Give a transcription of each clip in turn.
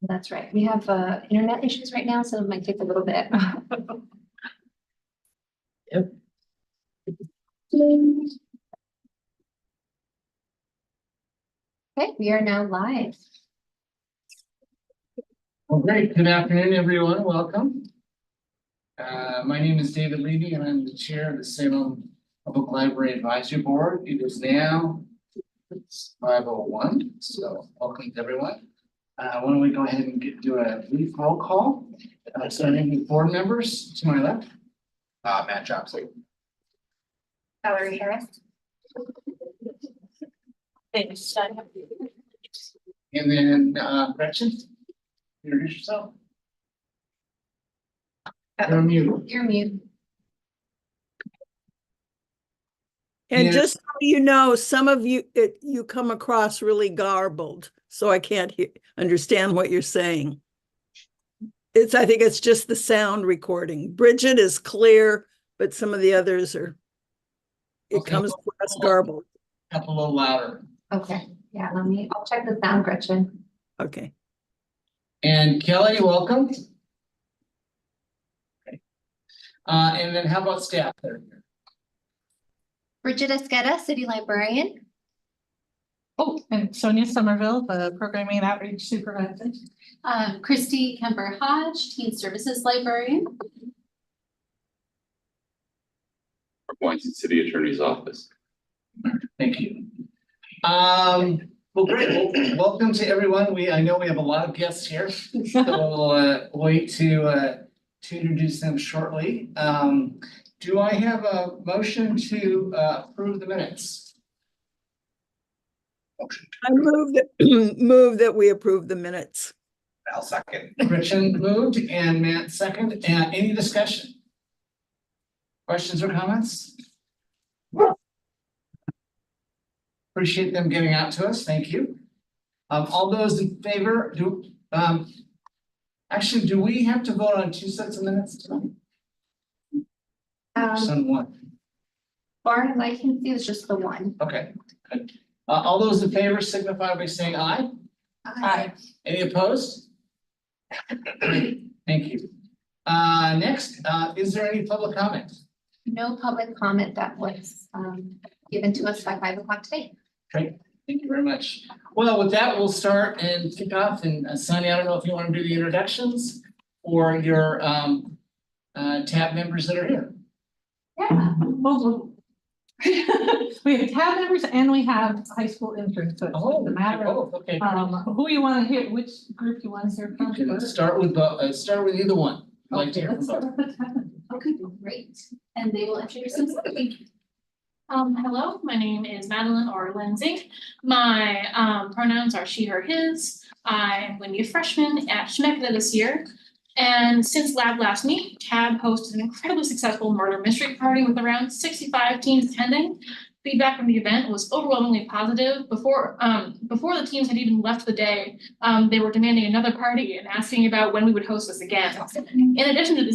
That's right. We have internet issues right now, so it might take a little bit. Yep. Okay, we are now live. Well, great. Good afternoon, everyone. Welcome. My name is David Levy, and I'm the chair of the Salem Public Library Advisory Board. It is now 5:01, so welcome to everyone. Why don't we go ahead and do a brief roll call, starting with board members to my left. Matt Jobson. Valerie Harris. And then Gretchen, introduce yourself. You're mute. You're mute. And Yeah. just so you know, some of you, you come across really garbled, so I can't understand what you're saying. I think it's just the sound recording. Bridget is clear, but some of the others are, it Okay. comes across garbled. Up a little louder. Okay, yeah, I'll check the sound, Gretchen. Okay. And Kelly, welcome. Okay. And then how about staff there? Bridget Esqueda, city librarian. Oh, and Sonia Somerville, the Programming and Outreach Supervisor. Christy Kemper Hodge, teen services librarian. Washington City Attorney's Office. Thank you. Well, great. Well, welcome to everyone. I know we have a lot of guests here, so we'll wait to introduce them shortly. Do I have a motion to approve the minutes? Motion. I move that we approve the minutes. I'll second. Gretchen moved and Matt second. Any discussion? Questions or comments? Appreciate them getting out to us. Thank you. All those in favor, actually, do we have to vote on 2 sets of minutes tonight? Just on one. Far as I can see, it's just the one. Okay, good. All those in favor signify by saying aye. Aye. Any opposed? Great, thank you. Next, is there any public comment? No public comment that was given to us by 5 o'clock today. Great, thank you very much. Well, with that, we'll start and kick off. And Sonia, I don't know if you want to do the introductions or your tab members that are here. Yeah. We have tab members and we have high school interns, so it doesn't matter Okay. who you want to hear, which group you want to hear from. You can start with either one. I'd like to hear Let's from start both. with the tab. Okay, great. And they will introduce themselves. Hello, my name is Madeline or Lindsay. My pronouns are she, her, his. I'm going to be a freshman at Chemeketa this year. And since lab last meet, TAB hosted an incredibly successful murder mystery party with around 65 teens attending. Feedback from the event was overwhelmingly positive. Before the teams had even left the day, they were demanding another party and asking about when we would host this again. In addition to the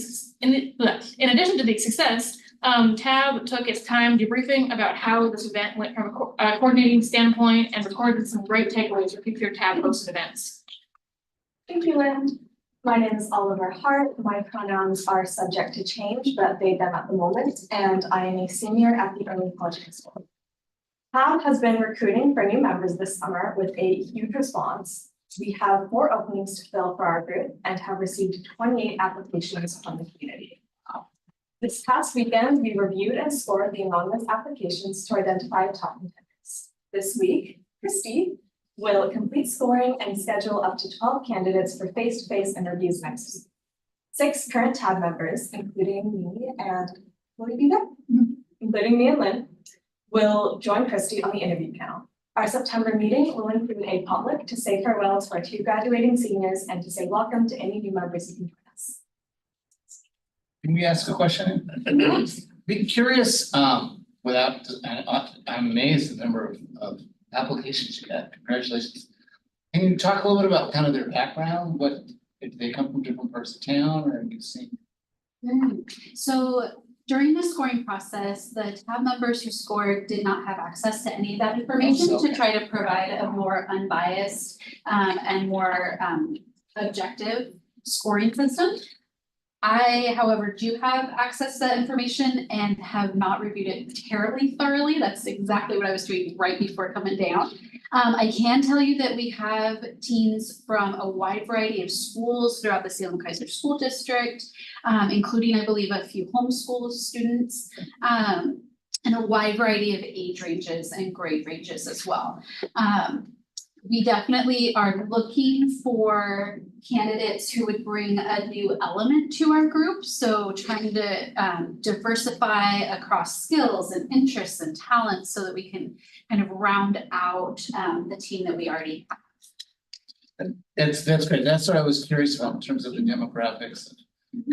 success, TAB took its time debriefing about how this event went from a coordinating standpoint and recorded some great takeaways for future TAB hosted events. Thank you, Lynn. My name is Oliver Hart. My pronouns are subject to change, but they them at the moment, and I am a senior at the Early College High School. TAB has been recruiting for new members this summer with a huge response. We have 4 openings to fill for our group and have received 28 applications from the community. This past weekend, we reviewed and scored the anonymous applications to identify top contenders. This week, Christy will complete scoring and schedule up to 12 candidates for face-to-face interviews next week. 6 current TAB members, including me and Lynn, will join Christy on the interview panel. Our September meeting will include a potluck to say farewell to our 2 graduating seniors and to say welcome to any new members who can join us. Can we ask a question? Be curious, I'm amazed at the number of applications you got. Congratulations. Can you talk a little bit about kind of their background? What, if they come from different parts of town or you see? So During the scoring process, the tab members who scored did not have access to any of that information Okay. to try to provide a more unbiased and more objective scoring system. I, however, do have access to that information and have not reviewed it terribly thoroughly. That's exactly what I was doing right before coming down. I can tell you that we have teens from a wide variety of schools throughout the Salem Kaiser School District, including, I believe, a few homeschool students, and a wide variety of age ranges and grade ranges as well. We definitely are looking for candidates who would bring a new element to our group. So trying to diversify across skills and interests and talents so that we can kind of round out the team that we already have. That's great. That's what I was curious about in terms of the demographics,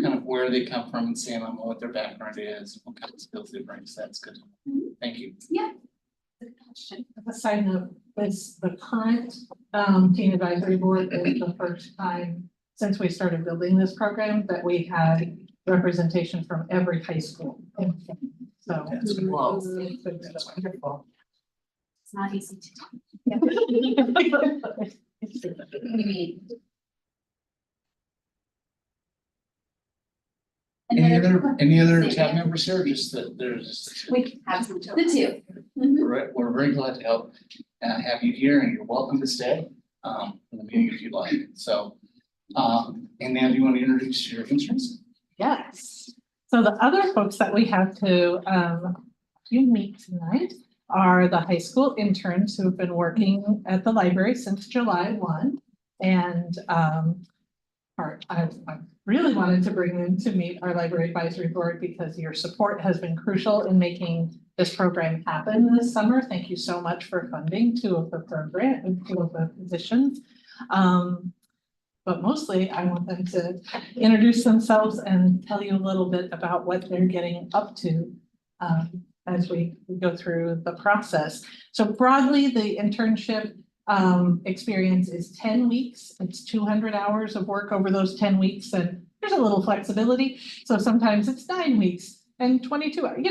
kind of where they come from in Salem, what their background is, what kind of skills they bring. So that's good. Thank you. Yeah. Good question. As a side note, this, the current teen advisory board is the first time since we started building this program that we had representation from every high school. So. That's good. That's wonderful. It's not easy to do. Any other tab members here? Just that there's. We have some, the two. Mhm. We're very glad to help have you here, and you're welcome to stay for the meeting if you'd like. So, and now do you want to introduce your interns? Yes. So the other folks that we have to meet tonight are the high school interns who've been working at the library since July 1. And I've really wanted to bring them to meet our library advisory board because your support has been crucial in making this program happen this summer. Thank you so much for funding two of the positions. But mostly I want them to introduce themselves and tell you a little bit about what they're getting up to as we go through the process. So broadly, the internship experience is 10 weeks. It's 200 hours of work over those 10 weeks. And there's a little flexibility. So sometimes it's 9 weeks and 22 hours,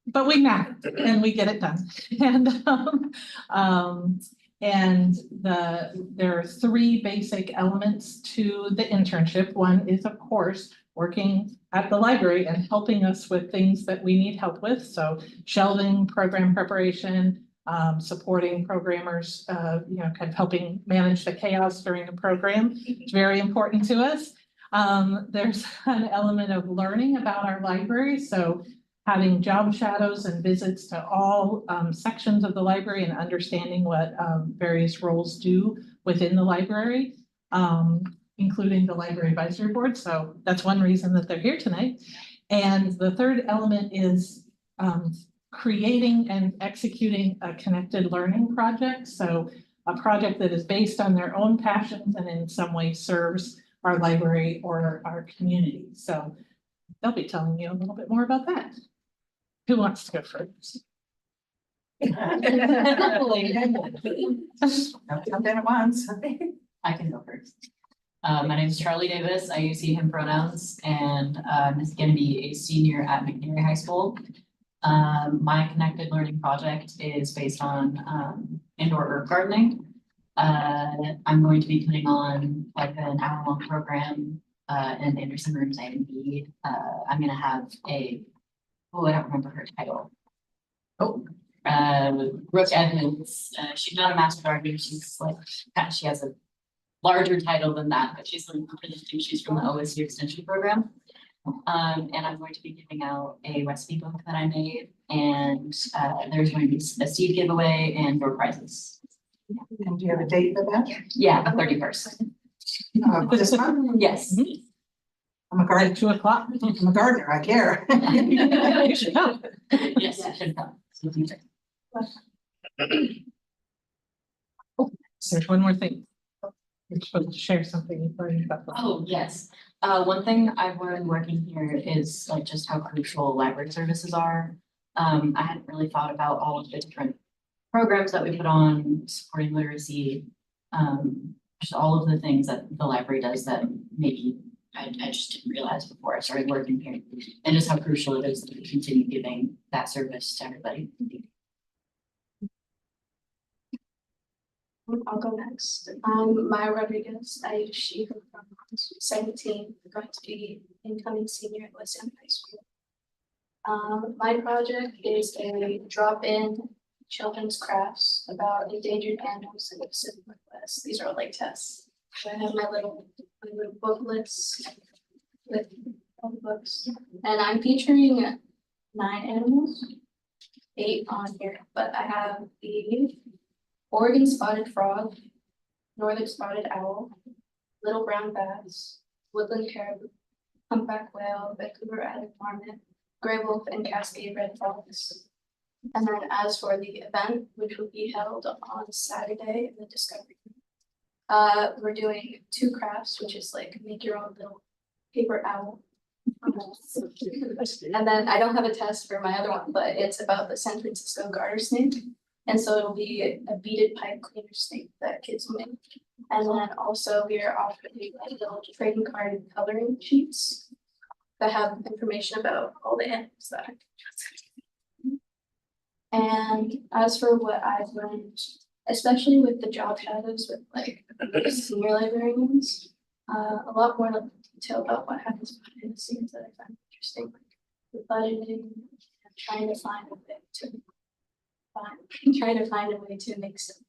but we map it and we get it done. And there are three basic elements to the internship. One is, of course, working at the library and helping us with things that we need help with. So shelving, program preparation, supporting programmers, kind of helping manage the chaos during the program. It's very important to us. There's an element of learning about our library. So having job shadows and visits to all sections of the library and understanding what various roles do within the library, including the library advisory board. So that's one reason that they're here tonight. And the third element is creating and executing a connected learning project. So a project that is based on their own passions and in some way serves our library or our community. So they'll be telling you a little bit more about that. Who wants to go first? Come down at once. I can go first. My name is Charlie Davis. I use he, him pronouns, and I'm going to be a senior at McNary High School. My connected learning project is based on indoor herb gardening. I'm going to be putting on like an hour-long program in Anderson Rooms A and B. I'm going to have I don't remember her title. Brooke Edmonds. She's not a master gardener. She's like, she has a larger title than that, but she's from the OSU extension program. And I'm going to be giving out a recipe book that I made, and there's going to be a seed giveaway and door prizes. And do you have a date for that? Yeah, the 31st. This month? Yes. I'm a gardener. 2 o'clock. I'm a gardener. I care. You should come. Yes, you should come. There's one more thing. You're supposed to share something you've learned about. Oh, yes. One thing I've learned working here is like just how crucial library services are. I hadn't really thought about all of the different programs that we put on supporting literacy. Just all of the things that the library does that maybe I just didn't realize before I started working here. And just how crucial it is that we continue giving that service to everybody. I'll go next. Maya Rodriguez, I use she, her pronouns, 17, going to be incoming senior at Salem High School. My project is a drop-in children's crafts about endangered animals in the Pacific Northwest. These are all like tests. So I have my little booklets with all the books, and I'm featuring 9 animals, 8 on here, but I have the Oregon spotted frog, northern spotted owl, little brown bass, woodland caribou, humpback whale, Vancouver Attic marmot, gray wolf, and Cascade red fox. And then as for the event, which will be held on Saturday in the Discovery Room, we're doing 2 crafts, which is like make your own little paper owl. And then I don't have a test for my other one, but it's about the San Francisco garter snake. And so it'll be a beaded pipe cleaner snake that kids will make. And then also we are offering like little trading card coloring sheets that have information about all the animals that are. And as for what I've learned, especially with the job shadows with like senior librarians, a lot more like detail about what happens behind the scenes that I find interesting, like the budgeting and trying to find a way to make sense.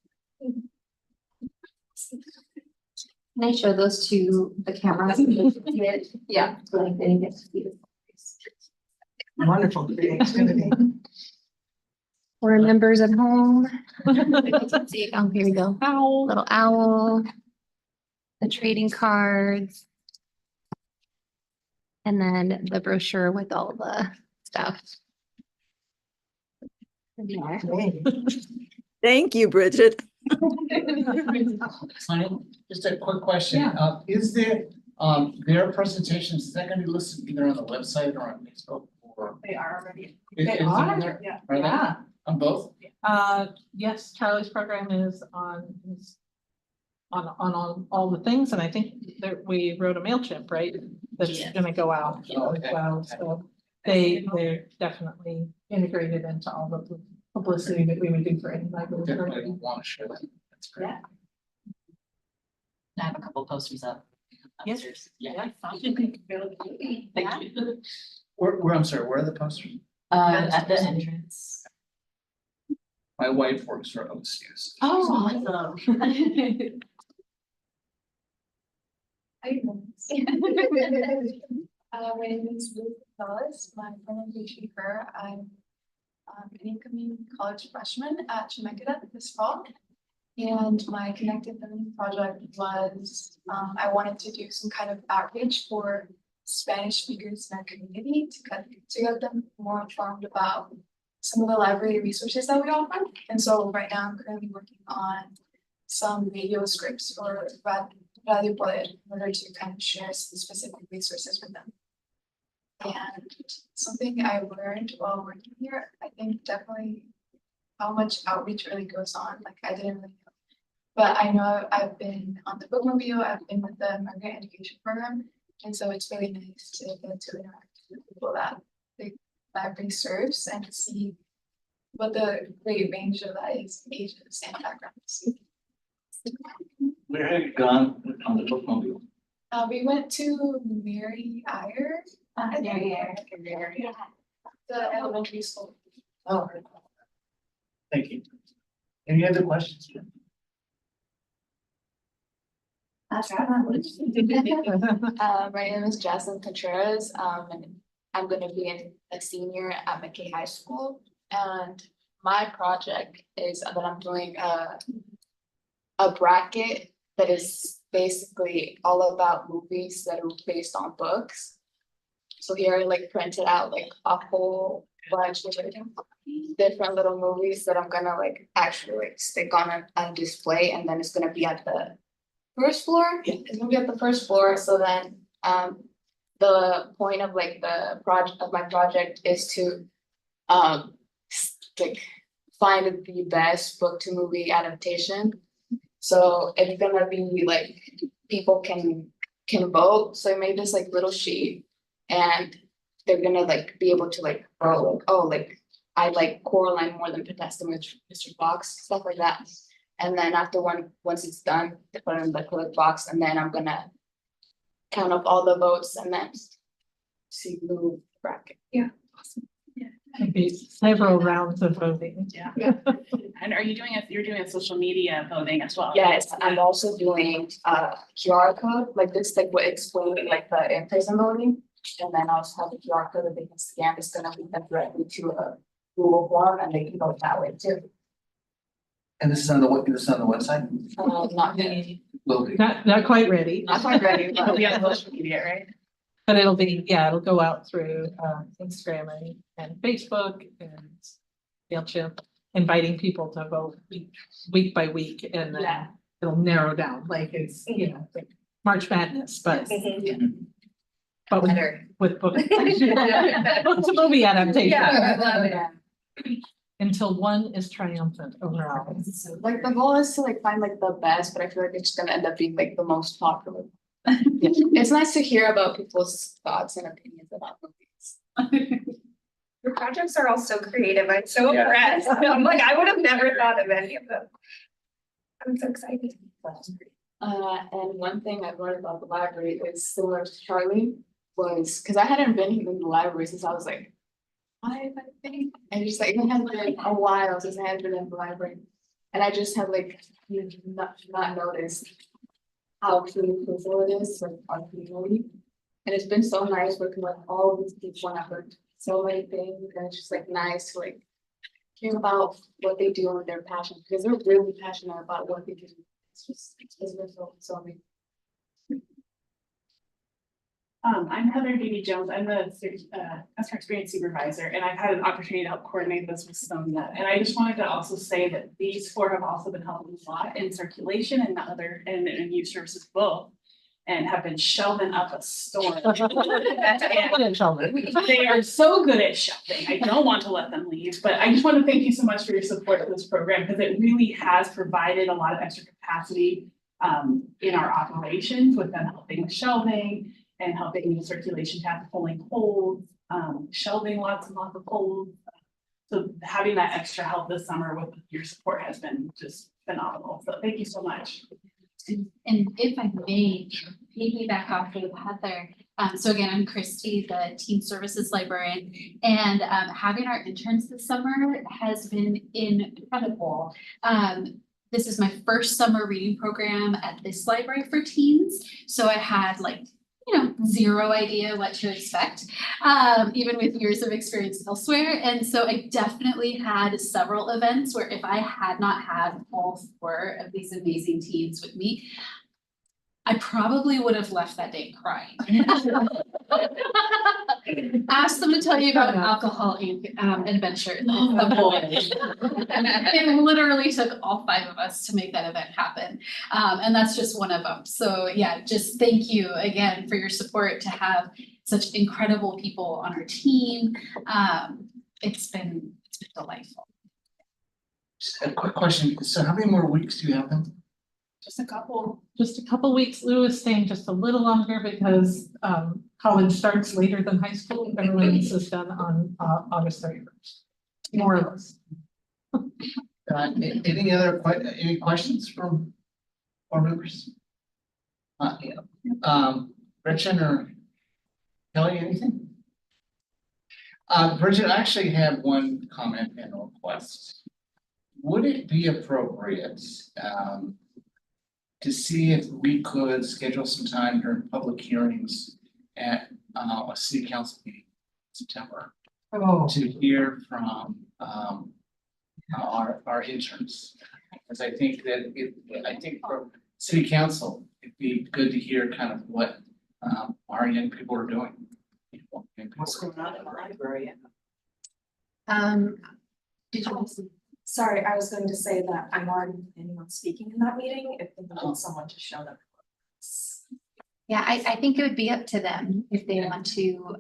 Can I show those to the cameras? Yeah. Like they get to see the face. Wonderful creativity. For members at home. See, oh, here we go. Owl. Little owl. The trading cards. And then the brochure with all the stuff. Yeah. Thank you, Bridget. Just a quick question, Yeah. is there, their presentations, is that gonna be listed either on the website or on Facebook or? They are already. Is They it in are, there? yeah. Are they? Yeah. On both? Yes, Charlie's program is on all the things, and I think that we wrote a MailChimp, right? That's Yeah. gonna go out Oh, as okay. well, so they're definitely integrated into all of the publicity that we would do for any library. Definitely wanna share that, that's great. Yeah. I have a couple posters up. Yes. Upstairs. Yeah. Yeah. Thank you. Where, I'm sorry, where are the posters? At the entrance. My wife works for OCS. Oh, awesome. My name is Ruth Ellis. My pronouns are she, her. I'm an incoming college freshman at Chemeketa this fall. And my Connected Learning project was, I wanted to do some kind of outreach for Spanish speakers in our community to get them more informed about some of the library resources that we offer. And so right now I'm currently working on some video scripts for Radio Poder in order to kind of share some specific resources with them. And something I learned while working here, I think definitely how much outreach really goes on. Like I didn't really know. But I know I've been on the bookmobile, I've been with the migrant education program. And so it's really nice to get to interact with people that the library serves and see what the great range of that is, ages and backgrounds. Where have you gone on the bookmobile? We went to Mary Eyre. Yeah. The elementary school. Oh. Thank you. Any other questions? My name is Jaslyn Contreras, and I'm gonna be a senior at McKay High School. And my project is that I'm doing a bracket that is basically all about movies that are based on books. So here I like printed out like a whole bunch of different little movies that I'm gonna like actually like stick on a display, and then it's gonna be at the first floor. It's gonna be at the first floor. So then the point of like the project of my project is to like find the best book to movie adaptation. So it's gonna be like people can can vote, so I made this like little sheet. And they're gonna like be able to like vote, like, oh, like I like Coraline more than Podesta, Mr. Fox, stuff like that. And then once it's done, they put it in the colored box, and then I'm gonna count up all the votes and then see who bracket. Yeah. Maybe several rounds of voting. Yeah. And you're doing a social media voting as well? Yes, I'm also doing QR code, like this, like what explain like the in-person voting. And then I also have a QR code that they can scan, it's gonna lead them directly to a Google form and they can vote that way too. And this is on the website? Not yet. Will be. Not quite ready, Not quite ready, It'll but be on social media, right? but it'll go out through Instagram and Facebook and MailChimp, inviting people to vote week by week, and then Yeah. it'll narrow down, like it's, like March Madness, but but with book. It's a movie adaptation. Yeah, I love it. Until one is triumphant over all. So like the goal is to like find like the best, but I feel like it's gonna end up being like the most popular. It's nice to hear about people's thoughts and opinions about movies. Your projects are all so creative. I'm so Yeah. impressed. I'm like, I would have never thought of any of them. I'm so excited. And one thing I've learned about the library is similar to Charlie was, cause I hadn't been in the library since I was like 5, I think. And just like, it had been a while since I had been in the library. And I just had like, not noticed how truly crucial it is for our community. And it's been so nice working with all of these people, and I've learned so many things, and it's just like nice to like hear about what they do and their passion, because they're really passionate about what they do. It's been so amazing. I'm Heather Judy Jones. I'm the customer experience supervisor, and I've had an opportunity to help coordinate this with StoneNet. And I just wanted to also say that these 4 have also been helping a lot in circulation and in youth services both, and have been shelving up a storm. They are so good at shelving. I don't want to let them leave, but I just want to thank you so much for your support of this program, because it really has provided a lot of extra capacity in our operations, with them helping with shelving and helping with circulation tab, pulling holds, shelving lots and lots of holds. So having that extra help this summer with your support has been just phenomenal. So thank you so much. And if I may piggyback off of Heather, so again, I'm Christy, the Teen Services Librarian, and having our interns this summer has been incredible. This is my first summer reading program at this library for teens, so I had like, zero idea what to expect, even with years of experience elsewhere. And so I definitely had several events where if I had not had all 4 of these amazing teens with me, I probably would have left that day crying. Ask them to tell you about alcohol adventure. It literally took all 5 of us to make that event happen. And that's just one of them. So yeah, just thank you again for your support, to have such incredible people on our team. It's been delightful. Just a quick question. So how many more weeks do you have them? Just a couple weeks. Lou is staying just a little longer because college starts later than high school. Everyone's is done on August 31st, more or less. Any questions from board members? Gretchen or Kelly, anything? Bridget, I actually have one comment and a request. Would it be appropriate to see if we could schedule some time during public hearings at a city council meeting in September to hear from our interns? Because I think that for city council, it'd be good to hear kind of what our young people are doing. What's going on in the library? Did you? Sorry, I was going to say that I'm not anyone speaking in that meeting, if they want someone to show them. Yeah, I think it would be up to them if they want to,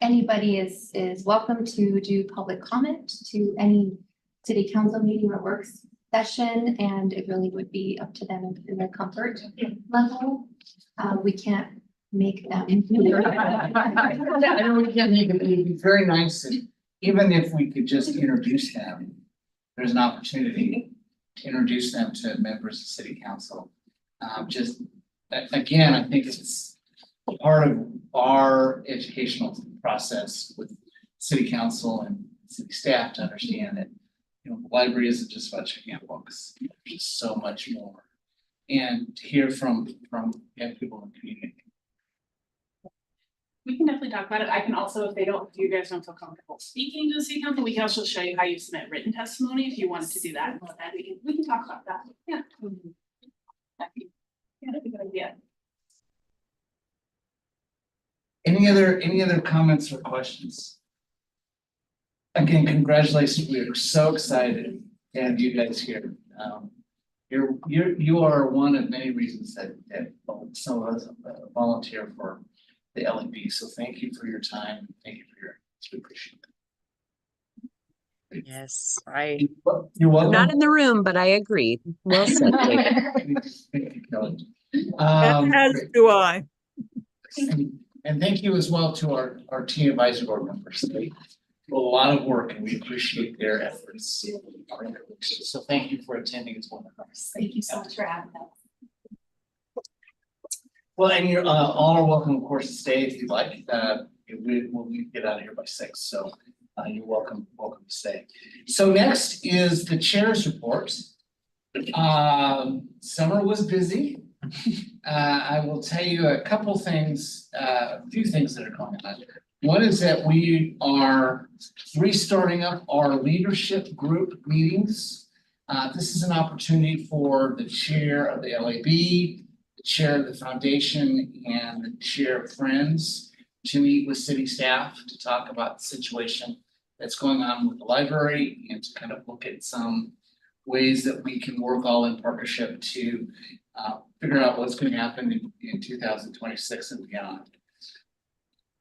anybody is welcome to do public comment to any city council meeting that works session, and it really would be up to them and their comfort level. We can't make them. I know we can't make it, it'd be very nice if, even if we could just introduce them, there's an opportunity to introduce them to members of city council. Just, again, I think it's part of our educational process with city council and city staff to understand that, you know, the library isn't just about checking out books, there's just so much more. And to hear from young people in the community. We can definitely talk about it. I can also, if you guys don't feel comfortable speaking to the city council, we can also show you how you submit written testimony if you wanted to do that. We can talk about that. Yeah. Yeah, that's a good idea. Any other comments or questions? Again, congratulations. We are so excited to have you guys here. You are one of many reasons that some of us volunteer for the LEB. So thank you for your time. Thank you for your, we appreciate it. Yes, You're welcome. not in the room, but I agree. Well said. Dave. Thank you, Kelly. As Great. do I. And thank you as well to our teen advisory board members. They do a lot of work and we appreciate their efforts. So thank you for attending as well. Thank you so much for having us. Well, and you're all are welcome, of course, to stay if you'd like. We'll get out of here by 6, so you're welcome to stay. So next is the chair's report. Summer was busy. I will tell you a couple things, a few things that are going on. One is that we are restarting up our leadership group meetings. This is an opportunity for the chair of the LAB, the chair of the foundation, and the chair of Friends to meet with city staff to talk about the situation that's going on with the library and to kind of look at some ways that we can work all in partnership to figure out what's going to happen in 2026 and beyond.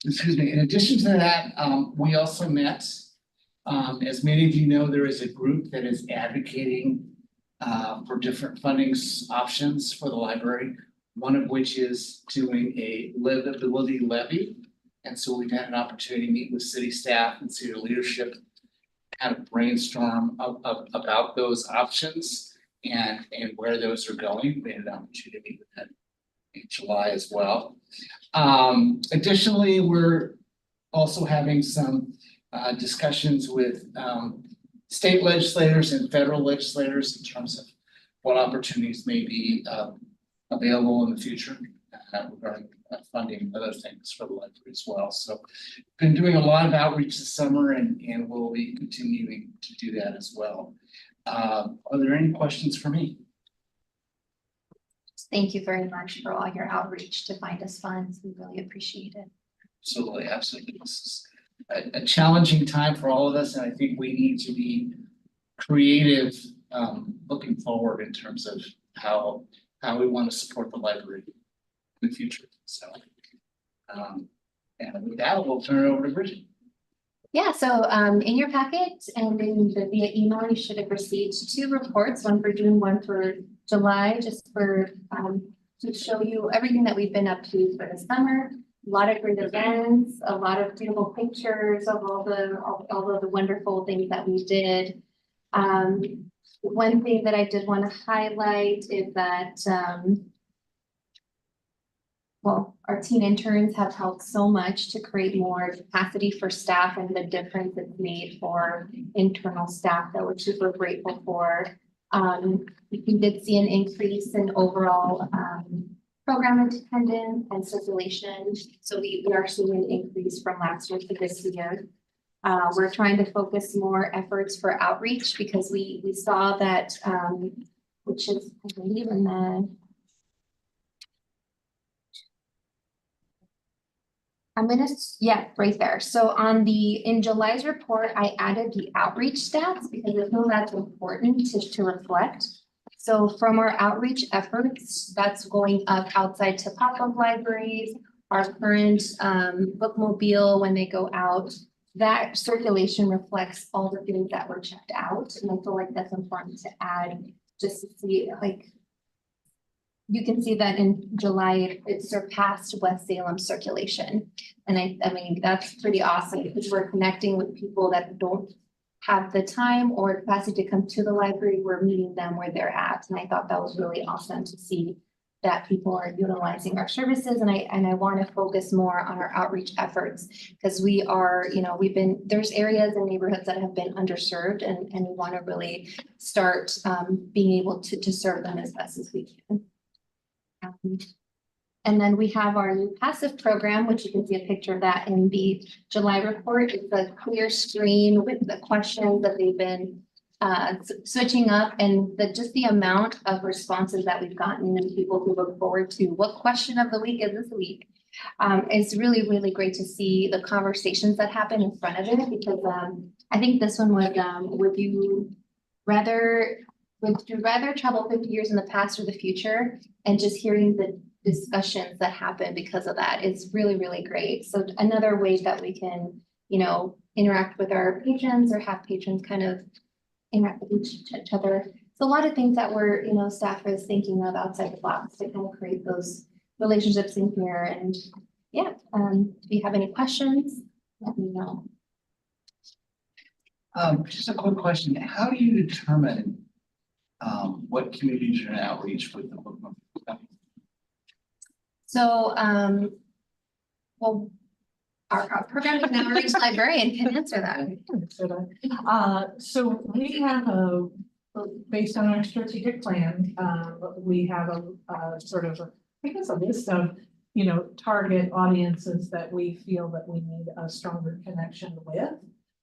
Excuse me. In addition to that, we also met. As many of you know, there is a group that is advocating for different funding options for the library. One of which is doing a livability levy. And so we've had an opportunity to meet with city staff and city leadership, kind of brainstorm about those options and where those are going. We had an opportunity to meet with them in July as well. Additionally, we're also having some discussions with state legislators and federal legislators in terms of what opportunities may be available in the future regarding funding and other things for the library as well. So been doing a lot of outreach this summer and we'll be continuing to do that as well. Are there any questions for me? Thank you very much for all your outreach to find us funds. We really appreciate it. Absolutely, absolutely. This is a challenging time for all of us, and I think we need to be creative looking forward in terms of how we want to support the library in the future. So and with that, we'll turn it over to Bridget. Yeah, so in your packet and in the via email, you should have received 2 reports, one for June, one for July, just for to show you everything that we've been up to for the summer. A lot of great events, a lot of beautiful pictures of all of the wonderful things that we did. One thing that I did want to highlight is that well, our teen interns have helped so much to create more capacity for staff and the difference it's made for internal staff that we're super grateful for. We did see an increase in overall program attendance and circulation. So we are seeing an increase from last year to this year. We're trying to focus more efforts for outreach because we saw that, which is, I believe in the right there. So in July's report, I added the outreach stats because I feel that's important to reflect. So from our outreach efforts, that's going up outside to pop-up libraries, our current bookmobile when they go out that circulation reflects all the things that were checked out, and I feel like that's important to add, just to see, like, you can see that in July, it surpassed West Salem circulation. And I mean, that's pretty awesome because we're connecting with people that don't have the time or capacity to come to the library. We're meeting them where they're at. And I thought that was really awesome to see that people are utilizing our services. And I want to focus more on our outreach efforts because we are, you know, there's areas and neighborhoods that have been underserved and we want to really start being able to serve them as best as we can. And then we have our new passive program, which you can see a picture of that in the July report. It's a clear screen with the questions that they've been switching up, and just the amount of responses that we've gotten and people who look forward to what question of the week is this week. It's really, really great to see the conversations that happen in front of it because I think this one would you rather travel 50 years in the past or the future, and just hearing the discussions that happen because of that is really, really great. So another way that we can, you know, interact with our patrons or have patrons kind of interact with each other. So a lot of things that we're, you know, staff is thinking of outside the box to kind of create those relationships in here. And yeah, if you have any questions, let me know. Just a quick question. How do you determine what communities are in outreach with the book? So, well, our programming and outreach librarian can answer that. So we have based on our strategic plan, we have a sort of, I guess, a list of, you know, target audiences that we feel that we need a stronger connection with.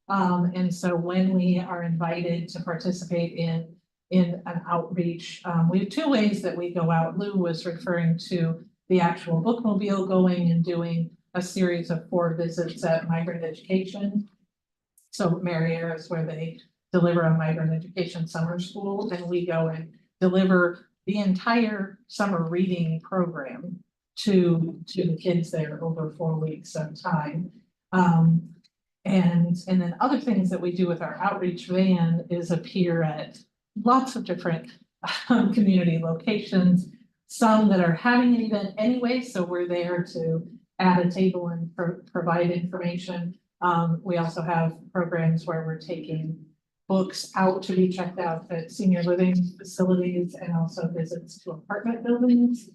And so when we are invited to participate in an outreach, we have two ways that we go out. Lou was referring to the actual bookmobile going and doing a series of 4 visits at Migrant Education. So Marier is where they deliver a migrant education summer school, and we go and deliver the entire summer reading program to the kids there over 4 weeks of time. And then other things that we do with our outreach van is appear at lots of different community locations, some that are having an event anyway, so we're there to add a table and provide information. We also have programs where we're taking books out to be checked out at senior living facilities and also visits to apartment buildings.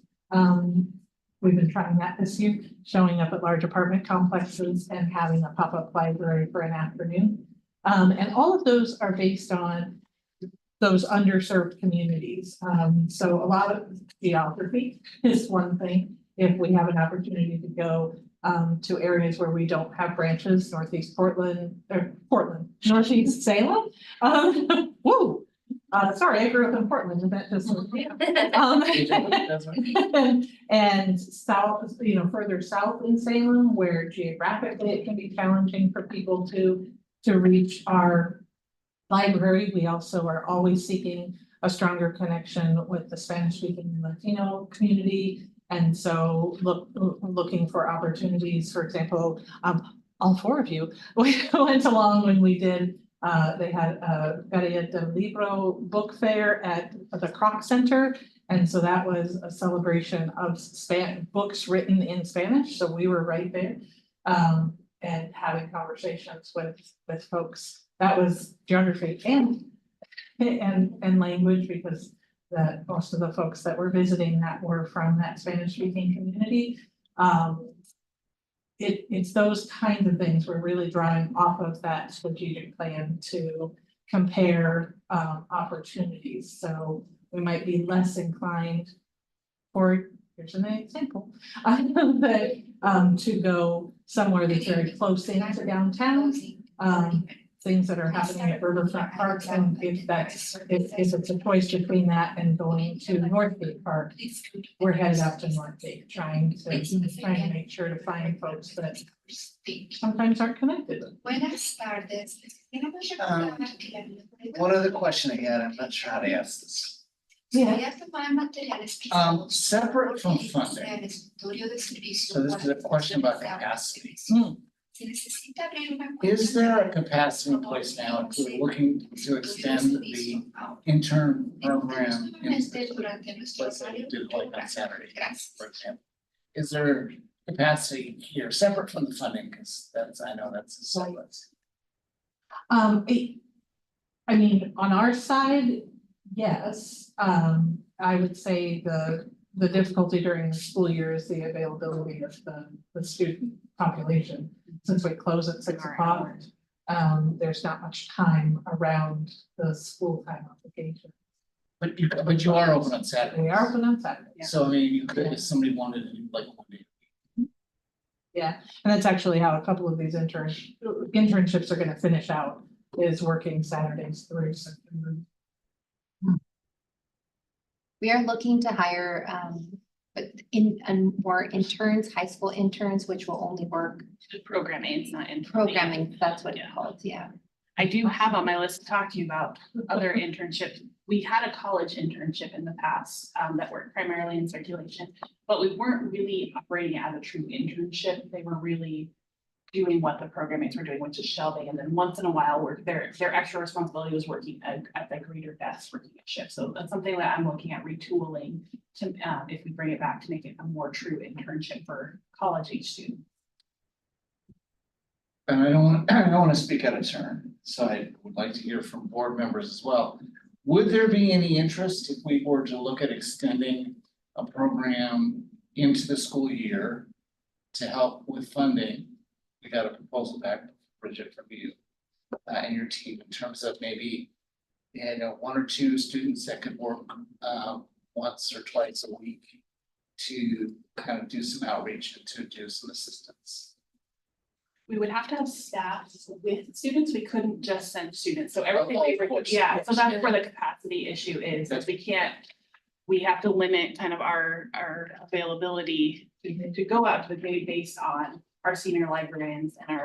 We've been trying that this year, showing up at large apartment complexes and having a pop-up library for an afternoon. And all of those are based on those underserved communities. So a lot of geography is one thing. If we have an opportunity to go to areas where we don't have branches, Northeast Northeast Salem. Woo! Sorry, I grew up in Portland, and that just and south, you know, further south in Salem, where geographically it can be challenging for people to reach our library. We also are always seeking a stronger connection with the Spanish-speaking and Latino community. And so looking for opportunities, for example, all 4 of you, we went along when we did, they had a Feria del Libro book fair at the Kroc Center. And so that was a celebration of books written in Spanish. So we were right there and having conversations with folks. That was geography and language, because most of the folks that were visiting that were from that Spanish-speaking community. It's those kinds of things we're really drawing off of that strategic plan to compare opportunities. So we might be less inclined, or here's an example, to go somewhere that's very close into downtown. Things that are happening at Riverfront Park, and if it's a choice between that and going to Northgate Park, we're headed up to Northgate, trying to make sure to find folks that sometimes aren't connected. One other question I had, I'm not sure how to ask this. Yeah. Separate from funding. So this is a question about capacity. Is there a capacity in place now if we're looking to extend the intern program in, let's say you did like on Saturday, for example? Is there capacity here separate from the funding? Because that's, I know that's a separate. I mean, on our side, yes, I would say the difficulty during the school year is the availability of the student population. Since we close at 6 o'clock, there's not much time around the school time application. But you are open on Saturday. We are open on Saturday. So I mean, you could, if somebody wanted to do like 1 day. Yeah, and that's actually how a couple of these internships are gonna finish out, is working Saturdays through September. We are looking to hire, more interns, high school interns, which will only work Program aids, not in. programming, that's what it's Yeah. called, yeah. I do have on my list to talk to you about other internships. We had a college internship in the past that worked primarily in circulation, but we weren't really operating as a true internship. They were really doing what the program mates were doing, which is shelving, and then once in a while, their extra responsibility was working at the greater desk, working at shift. So that's something that I'm looking at retooling to, if we bring it back, to make it a more true internship for college age students. And I don't want to speak out of turn, so I would like to hear from board members as well. Would there be any interest if we were to look at extending a program into the school year to help with funding? We got a proposal back, Bridget, from you and your team in terms of maybe, 1 or 2 students that could work once or twice a week to kind of do some outreach and to do some assistance. We would have to have staff with students. We couldn't just send students. So everything, Of course. yeah, so that's where the capacity issue is, that we have to limit kind of our availability to go out to the gate based on our senior librarians and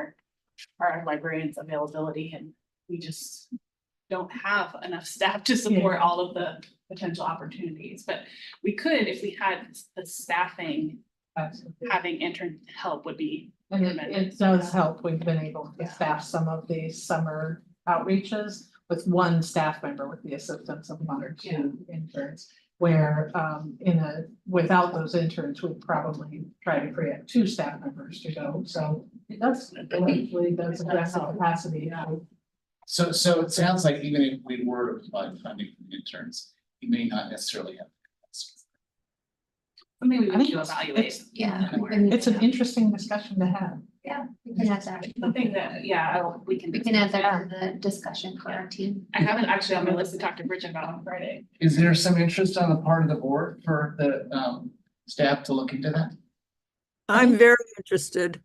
our librarians' availability, and we just don't have enough staff to support all of the potential opportunities. But we could, if we had the staffing, having intern help would be. And it does help. We've been able to staff some of these summer outreaches with 1 staff member with the assistance of 1 or 2 interns. Where without those interns, we'd probably try to free up 2 staff members to go. So it does address the capacity. So it sounds like even if we were to provide funding for interns, you may not necessarily have. Something we I would think evaluate. Yeah. It's an interesting discussion to have. Yeah, we can add that. Something that, we can. We can add that to the discussion for our team. I haven't actually on my list to talk to Bridget about on Friday. Is there some interest on the part of the board for the staff to look into that? I'm very interested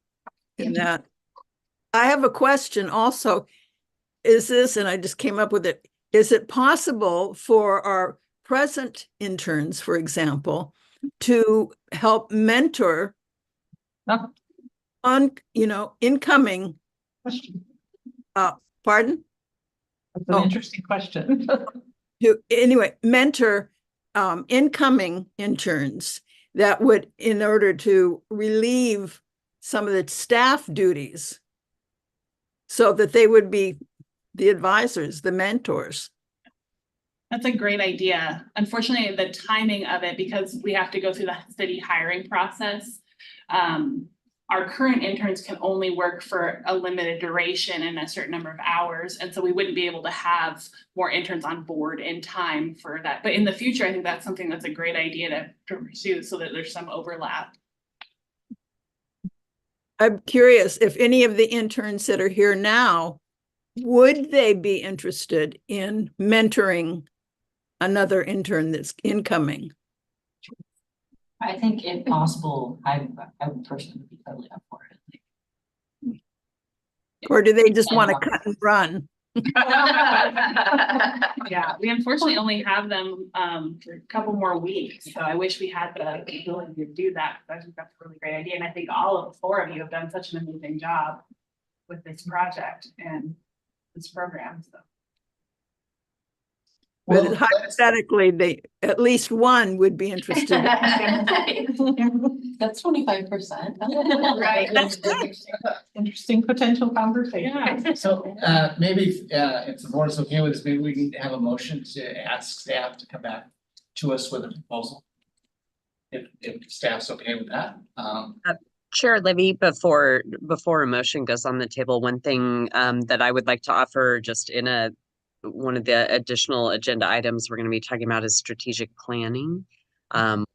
in that. I have a question also. Is this, and I just came up with it, is it possible for our present interns, for example, to help mentor on, incoming, pardon? That's an interesting question. To mentor incoming interns that would, in order to relieve some of the staff duties so that they would be the advisors, the mentors. That's a great idea. Unfortunately, the timing of it, because we have to go through the city hiring process. Our current interns can only work for a limited duration and a certain number of hours. And so we wouldn't be able to have more interns on board in time for that. But in the future, I think that's something that's a great idea to pursue so that there's some overlap. I'm curious if any of the interns that are here now, would they be interested in mentoring another intern that's incoming? I think if possible, I would personally be totally up for it. Or do they just want to cut and run? Yeah, we unfortunately only have them for a couple more weeks, so I wish we had the ability to do that. I think that's a really great idea, and I think all of the 4 of you have done such an amazing job with this project and this program. So But Well, hypothetically, at least one would be interested. That's 25%. Right. Interesting potential conversation. Yeah. So maybe if the board's okay with this, maybe we can have a motion to ask staff to come back to us with a proposal. If staff's okay with that, Chair Livy, before a motion goes on the table, one thing that I would like to offer just in one of the additional agenda items we're going to be talking about is strategic planning.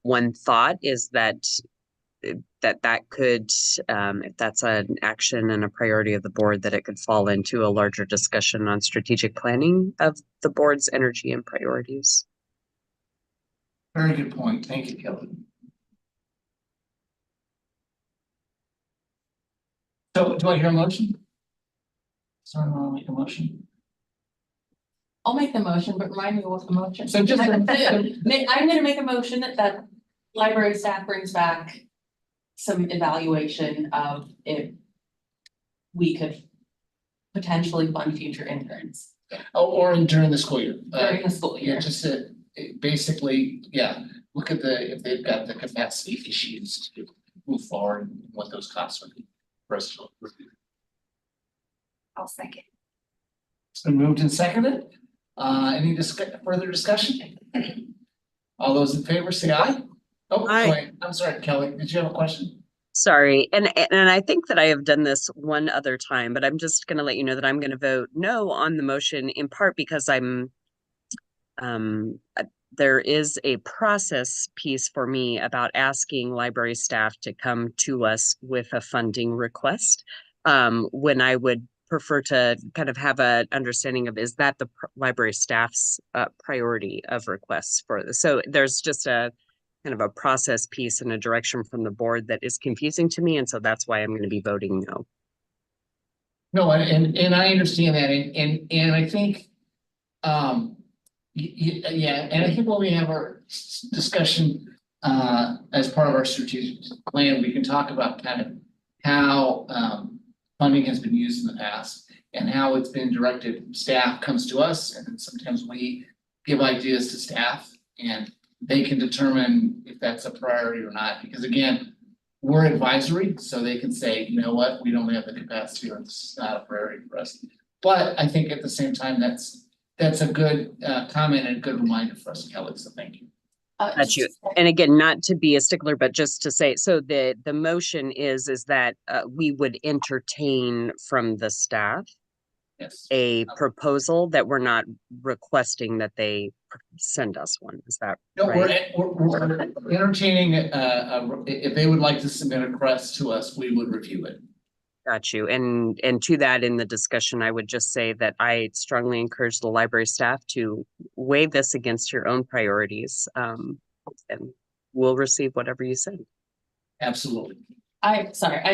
One thought is that could, if that's an action and a priority of the board, that it could fall into a larger discussion on strategic planning of the board's energy and priorities. very good point. Thank you, Kelly. So do I hear a motion? Someone want to make a motion? I'll make the motion, but remind me what the motion. So just- I'm gonna make a motion that library staff brings back some evaluation of if we could potentially fund future interns Oh, or during the school year. during the school Yeah, year. just basically, yeah, look at if they've got the capacity issues to move forward and what those costs would be for us to review. I'll second. It's been moved and seconded. Any further discussion? All those in favor say aye. Oh, Aye. wait, I'm sorry, Kelly, did you have a question? Sorry, and I think that I have done this one other time, but I'm just going to let you know that I'm going to vote no on the motion, in part because there is a process piece for me about asking library staff to come to us with a funding request. When I would prefer to kind of have an understanding of, is that the library staff's priority of requests for this? So there's just a kind of a process piece and a direction from the board that is confusing to me. And so that's why I'm going to be voting no. No, and I understand that, and I think, yeah, and I think when we have our discussion, as part of our strategic plan, we can talk about kind of how, funding has been used in the past and how it's been directed. Staff comes to us and sometimes we give ideas to staff and they can determine if that's a priority or not, because again, we're advisory, so they can say, you know what, we don't have the capacity or this is not a priority for us. But I think at the same time, that's a good comment and a good reminder for us, Kelly, so thank you. Got you. And again, not to be a stickler, but just to say, so the motion is that we would entertain from the staff Yes. a proposal, that we're not requesting that they send us one. Is that No, right? we're entertaining, if they would like to submit a request to us, we would review it. Got you. And to that, in the discussion, I would just say that I strongly encourage the library staff to weigh this against your own priorities. And we'll receive whatever you send. Absolutely. I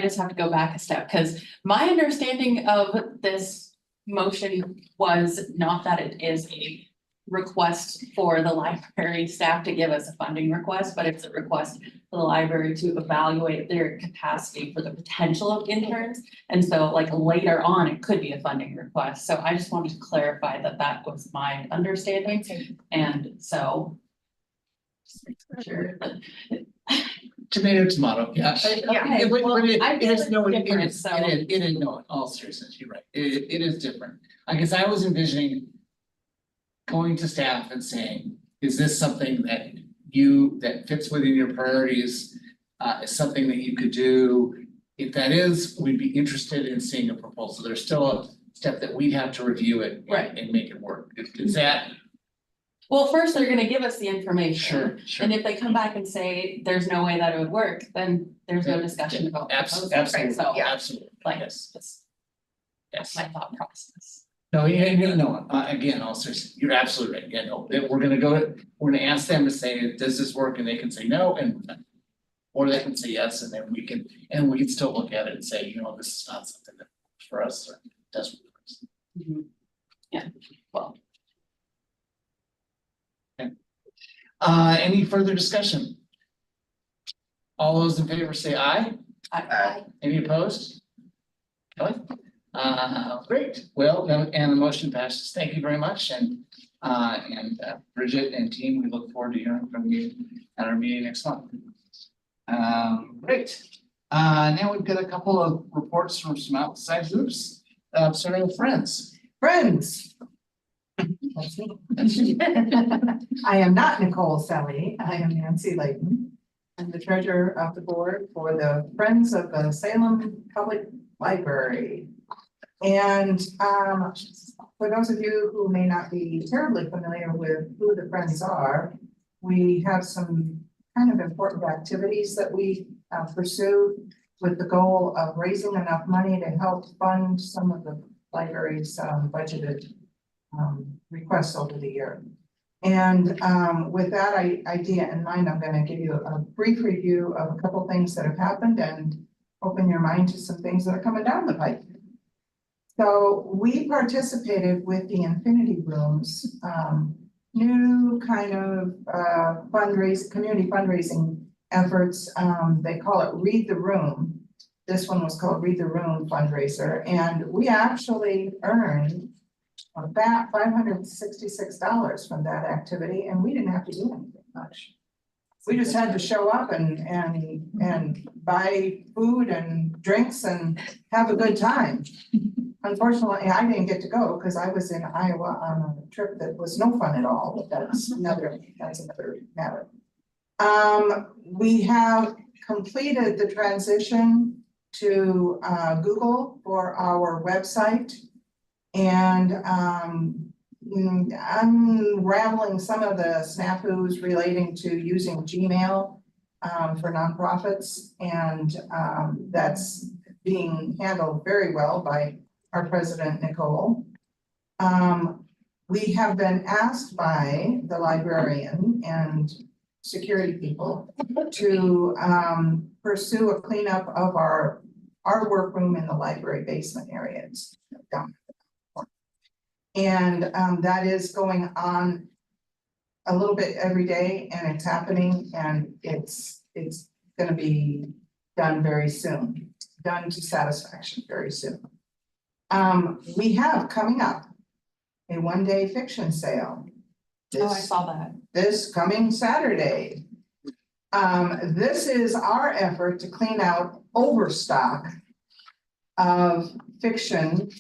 just have to go back a step, because my understanding of this motion was not that it is a request for the library staff to give us a funding request, but it's a request for the library to evaluate their capacity for the potential of interns. And so like later on, it could be a funding request. So I just wanted to clarify that that was my understanding. And so just make sure that Tomato, yeah. Okay, But well, I it feel is, it's no, different, so- it is, no, in all seriousness, you're right, it is different. I guess I was envisioning going to staff and saying, is this something that fits within your priorities? Is something that you could do? If that is, we'd be interested in seeing a proposal. There's still a step that we'd have to review it Right. and make it work. Is that? well, first they're gonna give us the information. Sure. And if they come back and say there's no way that it would work, then there's no discussion about. proposal, right? Absolutely, So, absolutely. like, Yes. that's Yes. my thought process. No, again, also, you're absolutely right. Yeah, no, we're gonna ask them to say, does this work? And they can say no, or they can say yes, and then we can still look at it and say, you know, this is not something that works for us or doesn't work for us. Mhm. Yeah, well. Any further discussion? All those in favor say aye. I Any opposed? Kelly? Great. Well, and the motion passes. Thank you very much. And And Bridget and team, we look forward to hearing from you at our meeting next month. Great. Now we've got a couple of reports from some outside groups, starting with Friends. Friends. I am not Nicole Selly. I am Nancy Layton. I'm the treasurer of the board for the Friends of the Salem Public Library. And for those of you who may not be terribly familiar with who the Friends are, we have some kind of important activities that we pursue with the goal of raising enough money to help fund some of the library's budgeted requests over the year. And with that idea in mind, I'm going to give you a brief review of a couple things that have happened and open your mind to some things that are coming down the pipe. So we participated with the Infinity Rooms, new kind of community fundraising efforts. They call it Read the Room. This one was called Read the Room fundraiser, and we actually earned about $566 from that activity, and we didn't have to do anything much. We just had to show up and buy food and drinks and have a good time. Unfortunately, I didn't get to go because I was in Iowa on a trip that was no fun at all, but that's another matter. We have completed the transition to Google for our website, and unraveling some of the snafus relating to using Gmail for nonprofits, and that's being handled very well by our president, Nicole. We have been asked by the librarian and security people to pursue a cleanup of our workroom in the library basement area. It's down. And that is going on a little bit every day, and it's happening, and it's going to be done very soon, done to satisfaction very soon. We have coming up a one-day fiction sale. Oh, I saw that. This coming Saturday. This is our effort to clean out overstock of fiction,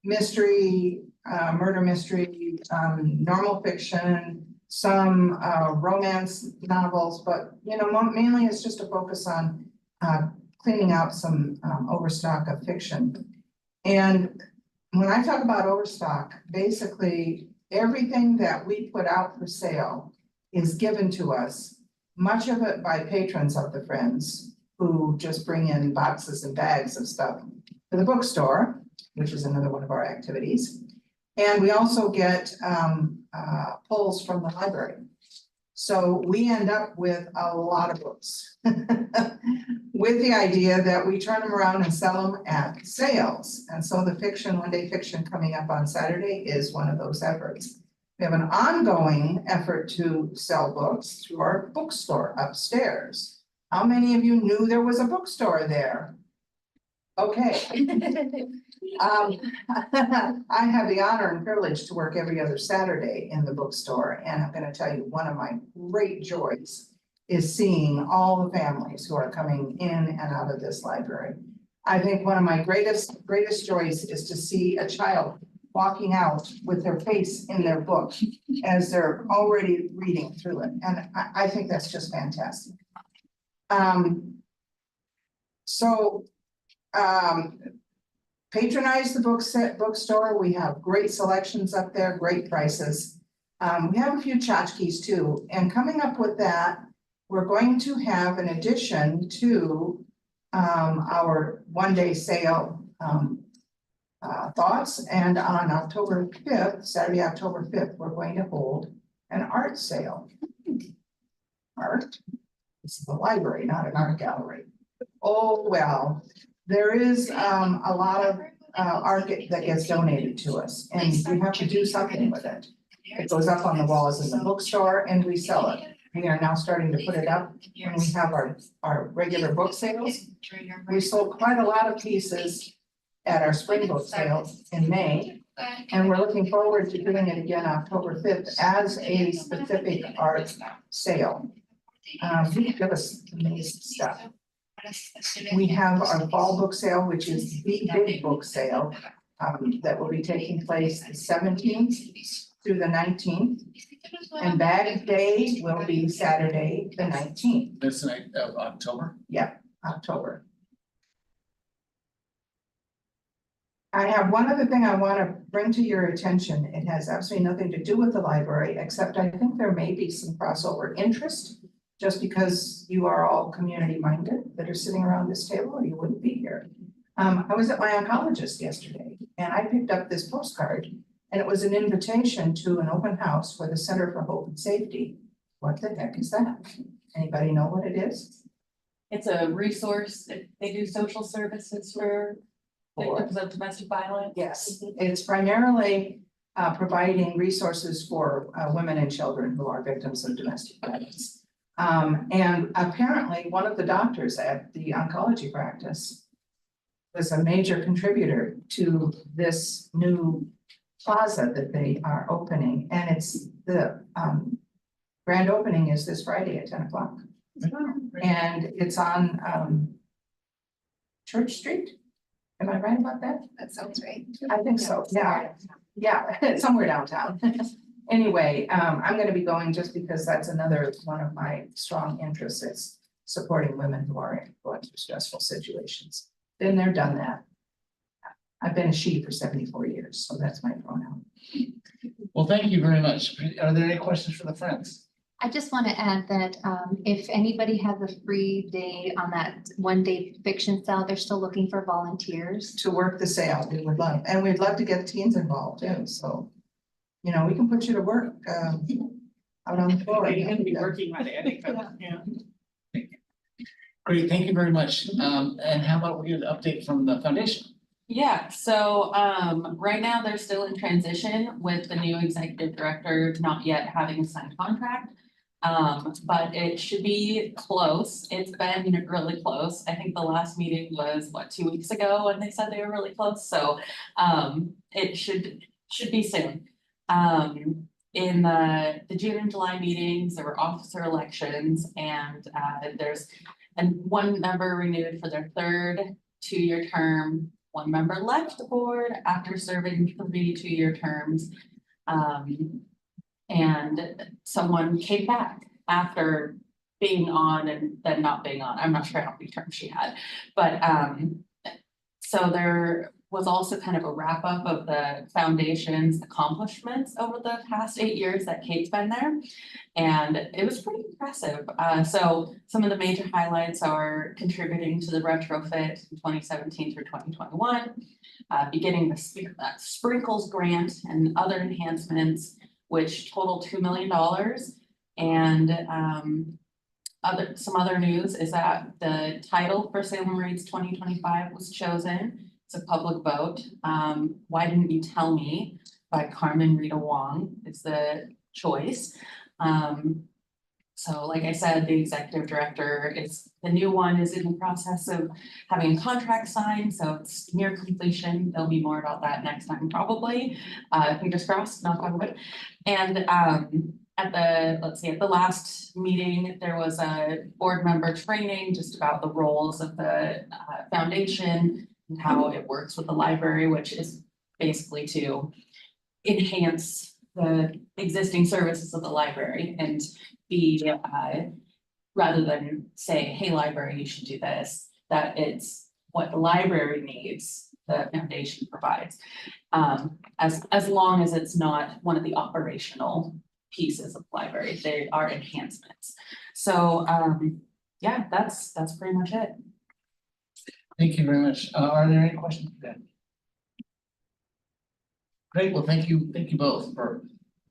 mystery, murder mystery, normal fiction, some romance novels, but mainly it's just a focus on cleaning out some overstock of fiction. And when I talk about overstock, basically everything that we put out for sale is given to us, much of it by patrons of the Friends, who just bring in boxes and bags of stuff to the bookstore, which is another one of our activities. And we also get pulls from the library. So we end up with a lot of books with the idea that we turn them around and sell them at sales. And so the fiction, one day fiction coming up on Saturday is one of those efforts. We have an ongoing effort to sell books through our bookstore upstairs. How many of you knew there was a bookstore there? Okay. I have the honor and privilege to work every other Saturday in the bookstore, and I'm going to tell you, one of my great joys is seeing all the families who are coming in and out of this library. I think one of my greatest joys is to see a child walking out with their face in their book as they're already reading through it, and I think that's just fantastic. Patronize the bookstore. We have great selections up there, great prices. We have a few tchotchkes too, and coming up with that, we're going to have an addition to our one-day sale thoughts, and on October 5th, Saturday, October 5th, we're going to hold an art sale. Art? This is a library, not an art gallery. Oh, well. There is a lot of art that gets donated to us, and we have to do something with it. It goes up on the walls in the bookstore and we sell it. We are now starting to put it up when we have our regular book sales. We sold quite a lot of pieces at our spring book sale in May, And we're looking forward to doing it again October 5th as a specific art sale. You give us amazing stuff. We have our fall book sale, which is the big book sale, that will be taking place the 17th through the 19th. And Bag Day will be Saturday, the 19th. This night of October. Yeah, October. I have one other thing I want to bring to your attention. It has absolutely nothing to do with the library, except I think there may be some crossover interest. Just because you are all community minded that are sitting around this table, or you wouldn't be here. I was at my oncologist yesterday and I picked up this postcard and it was an invitation to an open house for the Center for Hope and Safety. What the heck is that? Anybody know what it is? It's a resource. They do social services for victims of domestic violence. Yes, it's primarily providing resources for women and children who are victims of domestic violence. And apparently one of the doctors at the oncology practice was a major contributor to this new plaza that they are opening. And it's the grand opening is this Friday at 10 o'clock. And it's on Church Street. Am I right about that? That sounds right. I think so, yeah. Yeah, somewhere downtown. Anyway, I'm gonna be going just because that's another one of my strong interests is supporting women who are going through stressful situations. Been there, done that. I've been a she for 74 years, so that's my pronoun. Well, thank you very much. Are there any questions for the friends? I just want to add that if anybody has a free day on that 1-day fiction sale, they're still looking for volunteers. To work the sale, we would love, and we'd love to get teens involved too, so. You know, we can put you to work out on the floor. You're gonna be working Monday, I think, yeah. Great, thank you very much. And how about we get an update from the foundation? Yeah, so right now they're still in transition with the new executive director not yet having a signed contract. But it should be close. It's been really close. I think the last meeting was 2 weeks ago and they said they were really close, so it should be soon. In the June and July meetings, there were officer elections and there's one member renewed for their third 2-year term. One member left the board after serving 3 2-year terms. And someone came back after being on and then not being on. I'm not sure how many terms she had, but so there was also kind of a wrap up of the foundation's accomplishments over the past 8 years that Kate's been there. And it was pretty impressive. So some of the major highlights are contributing to the retrofit in 2017 through 2021, beginning the Sprinkles grant and other enhancements, which total $2 million. And some other news is that the title for Salem Reads 2025 was chosen. It's a public vote. Why Didn't You Tell Me by Carmen Rita Wong is the choice. So like I said, the executive director the new one is in the process of having a contract signed, so it's near completion. There'll be more about that next time probably. Fingers crossed, knock on wood. And at the last meeting, there was a board member training just about the roles of the foundation and how it works with the library, which is basically to enhance the existing services of the library and be, rather than say, hey, library, you should do this, that it's what the library needs, the foundation provides. As long as it's not one of the operational pieces of the library, they are enhancements. So yeah, that's pretty much it. Thank you very much. Are there any questions for that? Great, well, thank you both for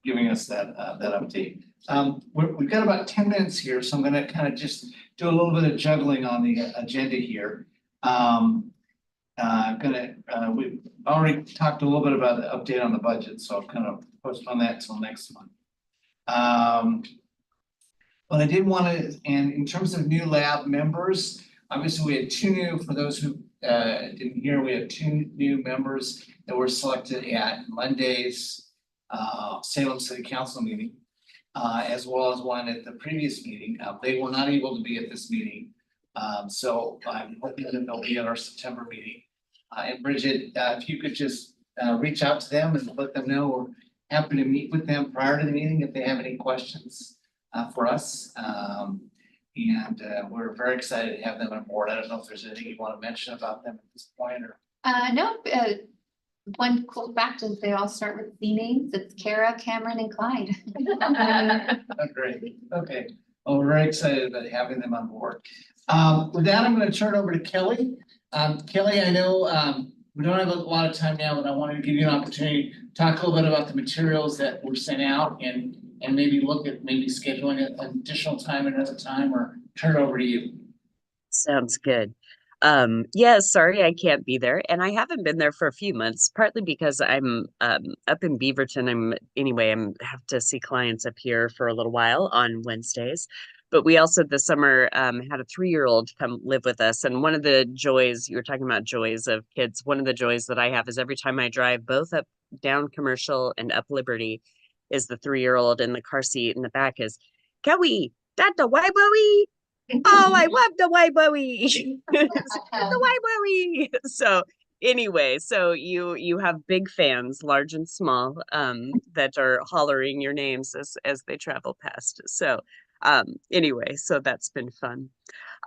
giving us that update. We've got about 10 minutes here, so I'm gonna kind of just do a little bit of juggling on the agenda here. We've already talked a little bit about the update on the budget, so I'll kind of postpone that till next month. But I did want to, and in terms of new lab members, obviously we had 2 new for those who didn't hear, we have 2 new members that were selected at Monday's Salem City Council meeting, as well as one at the previous meeting. They were not able to be at this meeting. So I'm hoping that they'll be at our September meeting. And Bridget, if you could just reach out to them and let them know we're happy to meet with them prior to the meeting if they have any questions for us. And we're very excited to have them on board. I don't know if there's anything you want to mention about them at this point or. No, one cool fact is they all start with C names. It's Kara, Cameron, and Clyde. Oh, great. Okay. Well, we're very excited about having them on board. With that, I'm going to turn it over to Kelly. Kelly, I know we don't have a lot of time now, but I wanted to give you an opportunity to talk a little bit about the materials that were sent out and maybe look at maybe scheduling an additional time another time, or turn it over to you. Sounds good. Yeah, sorry I can't be there, and I haven't been there for a few months, partly because I'm up in Beaverton. I'm have to see clients up here for a little while on Wednesdays. But we also this summer had a 3-year-old come live with us, and one of the joys, you were talking about joys of kids, one of the joys that I have is every time I drive both up down Commercial and up Liberty, is the 3-year-old in the car seat in the back is, Kelly, that the white bowie. Oh, I love the white bowie. The white bowie. So anyway, so you have big fans, large and small, that are hollering your names as they travel past. So anyway, so that's been fun.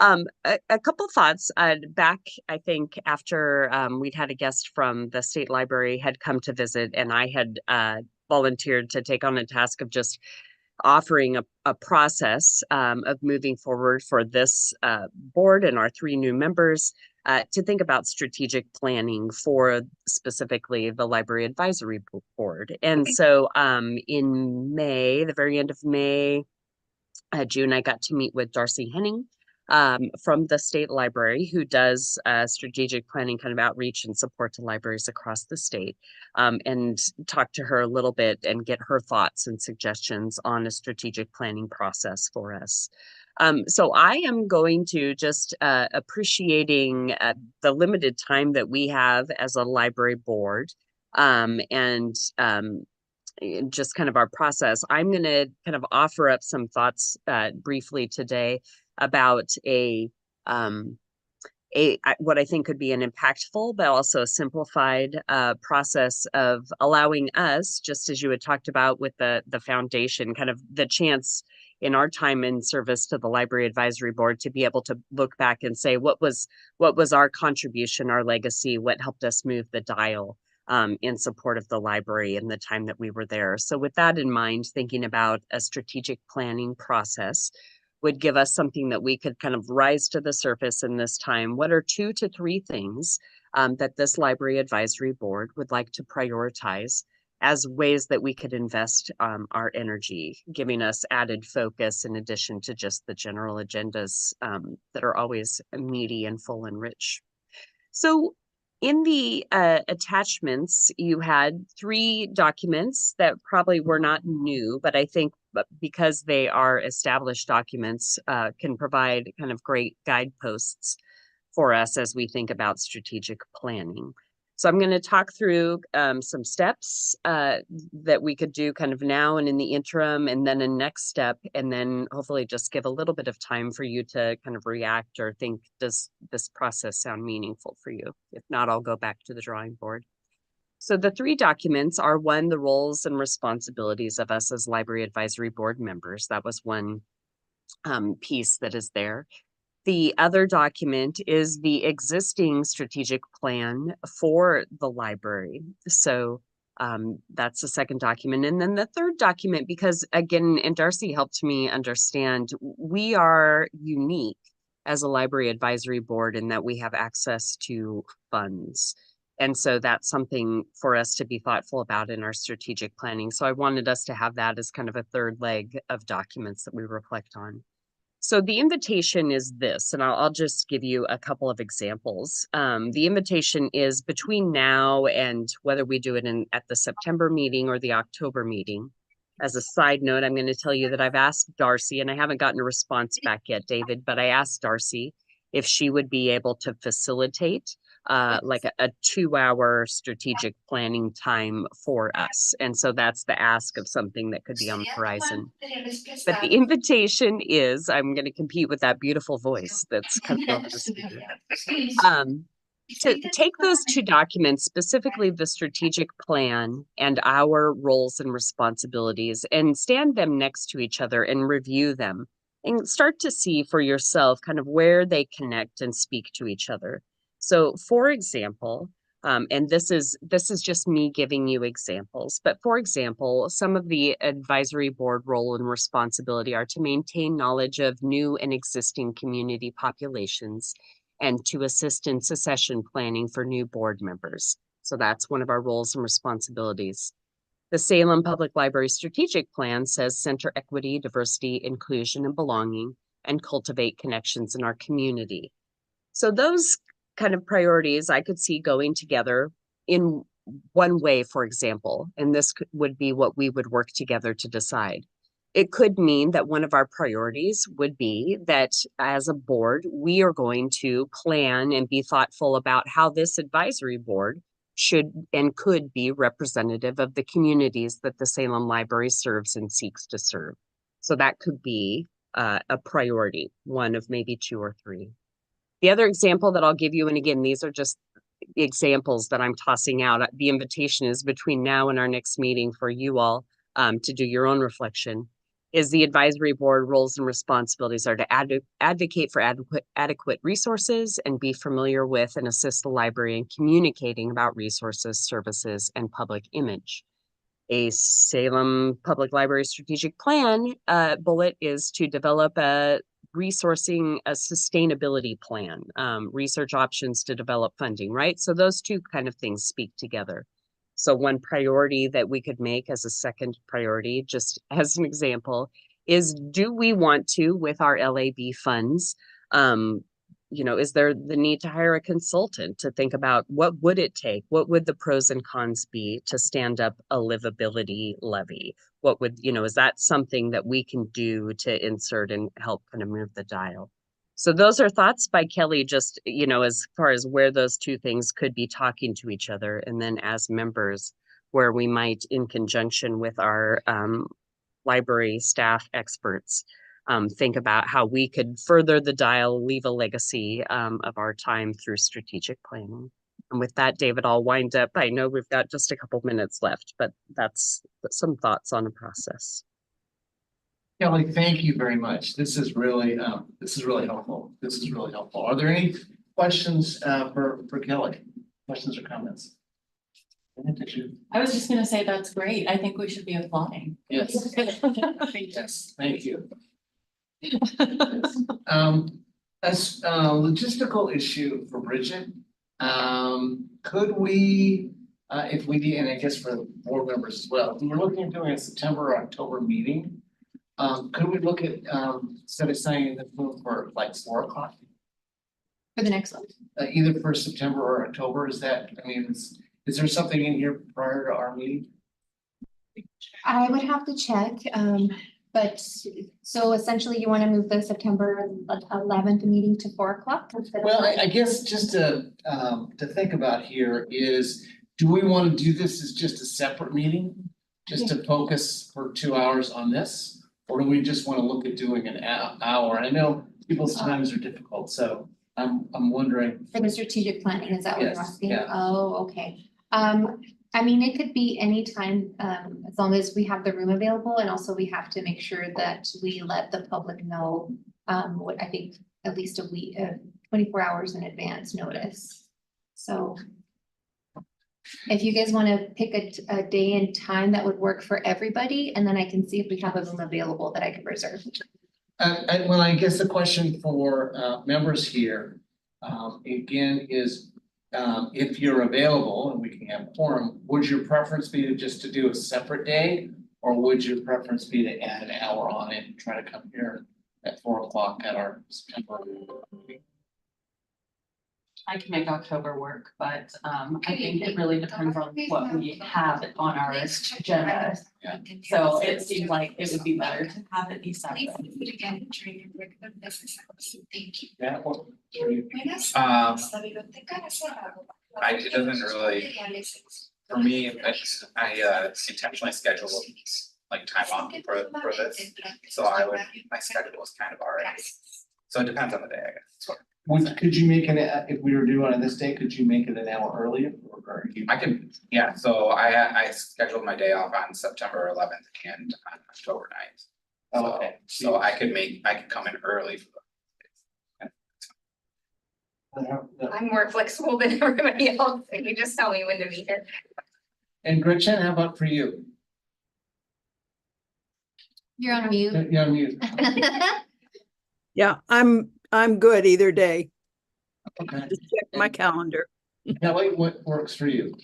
A couple thoughts back, I think, after we'd had a guest from the state library had come to visit, and I had volunteered to take on a task of just offering a process of moving forward for this board and our 3 new members to think about strategic planning for specifically the Library Advisory Board. And so in May, the very end of May, June, I got to meet with Darcy Henning from the state library, who does strategic planning kind of outreach and support to libraries across the state, and talk to her a little bit and get her thoughts and suggestions on a strategic planning process for us. So I am going to just appreciating the limited time that we have as a library board, and just kind of our process. I'm going to kind of offer up some thoughts briefly today about what I think could be an impactful but also a simplified process of allowing us, just as you had talked about with the foundation, kind of the chance in our time in service to the Library Advisory Board to be able to look back and say what was our contribution, our legacy, what helped us move the dial in support of the library in the time that we were there. So with that in mind, thinking about a strategic planning process would give us something that we could kind of rise to the surface in this time. What are 2 to 3 things that this Library Advisory Board would like to prioritize as ways that we could invest our energy, giving us added focus in addition to just the general agendas that are always meaty and full and rich. So in the attachments, you had 3 documents that probably were not new, but I think because they are established documents, can provide kind of great guideposts for us as we think about strategic planning. So I'm going to talk through some steps that we could do kind of now and in the interim, and then a next step, and then hopefully just give a little bit of time for you to kind of react or think, does this process sound meaningful for you? If not, I'll go back to the drawing board. So the 3 documents are, 1, the roles and responsibilities of us as Library Advisory Board members. That was one piece that is there. The other document is the existing strategic plan for the library. So that's the second document. And then the third document, because again, and Darcy helped me understand, we are unique as a Library Advisory Board in that we have access to funds. And so that's something for us to be thoughtful about in our strategic planning. So I wanted us to have that as kind of a third leg of documents that we reflect on. So the invitation is this, and I'll just give you a couple of examples. The invitation is between now and whether we do it at the September meeting or the October meeting. As a side note, I'm going to tell you that I've asked Darcy, and I haven't gotten a response back yet, David, but I asked Darcy if she would be able to facilitate like a 2-hour strategic planning time for us. And so that's the ask of something that could be on the horizon. But the invitation is, I'm going to compete with that beautiful voice that's coming over the speaker. To take those two documents, specifically the strategic plan and our roles and responsibilities, and stand them next to each other and review them and start to see for yourself kind of where they connect and speak to each other. So for example, and this is just me giving you examples, but for example, some of the advisory board role and responsibility are to maintain knowledge of new and existing community populations and to assist in succession planning for new board members. So that's one of our roles and responsibilities. The Salem Public Library Strategic Plan says center equity, diversity, inclusion, and belonging, and cultivate connections in our community. So those kind of priorities I could see going together in one way, for example, and this would be what we would work together to decide. It could mean that one of our priorities would be that as a board, we are going to plan and be thoughtful about how this advisory board should and could be representative of the communities that the Salem Library serves and seeks to serve. So that could be a priority, one of maybe 2 or 3. The other example that I'll give you, and again, these are just examples that I'm tossing out. The invitation is between now and our next meeting for you all to do your own reflection, is the advisory board roles and responsibilities are to advocate for adequate resources and be familiar with and assist the library in communicating about resources, services, and public image. A Salem Public Library strategic plan bullet is to develop a sustainability plan, research options to develop funding, right? So those two kind of things speak together. So one priority that we could make as a second priority, just as an example, is do we want to, with our LAB funds, is there the need to hire a consultant to think about what would it take? What would the pros and cons be to stand up a livability levy? What would, is that something that we can do to insert and help kind of move the dial? So those are thoughts by Kelly, just, as far as where those two things could be talking to each other. And then as members, where we might, in conjunction with our library staff experts, think about how we could further the dial, leave a legacy of our time through strategic planning. And with that, David, I'll wind up. I know we've got just a couple minutes left, but that's some thoughts on the process. Kelly, thank you very much. This is really helpful. This is really helpful. Are there any questions for Kelly? Questions or comments? I was just gonna say that's great. I think we should be applying. Yes. Yes, thank you. As a logistical issue for Bridget, could we, if we need, and I guess for board members as well, if we're looking at doing a September or October meeting, could we look at instead of signing the room for like 4 o'clock? For the next one? Either for September or October, is there something in here prior to our meeting? I would have to check, but so essentially you want to move the September 11th meeting to 4 o'clock? Well, I guess just to think about here is, do we want to do this as just a separate meeting? Just to focus for 2 hours on this? Or do we just want to look at doing an hour? I know people's times are difficult, so I'm wondering. For the strategic planning, is that what you're Yes, asking? yeah. Oh, okay. I mean, it could be any time, as long as we have the room available, and also we have to make sure that we let the public know, what I think at least a week, 24 hours in advance notice. So if you guys want to pick a day and time that would work for everybody, and then I can see if we have a room available that I could reserve. Well, I guess the question for members here, again, is if you're available and we can have a quorum, would your preference be to do a separate day? Or would your preference be to add an hour on it and try to come here at 4 o'clock at our September meeting? I can make October work, but I think it really depends on what we have on our agenda. So it seems like it would be better to have it be separate. Yeah, well, It doesn't really, for me, I intentionally scheduled like time off for this, so my schedule is kind of already. So it depends on the day, I guess. could you make if we were doing it on this day, could you make it an hour earlier or you? I can, yeah, so I scheduled my day off on September 11th and on October 9th. Oh, okay. So I could come in early for I'm more flexible than everybody else, so you just tell me when to be here. And Gretchen, how about for you? You're on mute. You're on mute. Yeah, I'm good either day. Okay. Just check my calendar. Kelly, what works for you?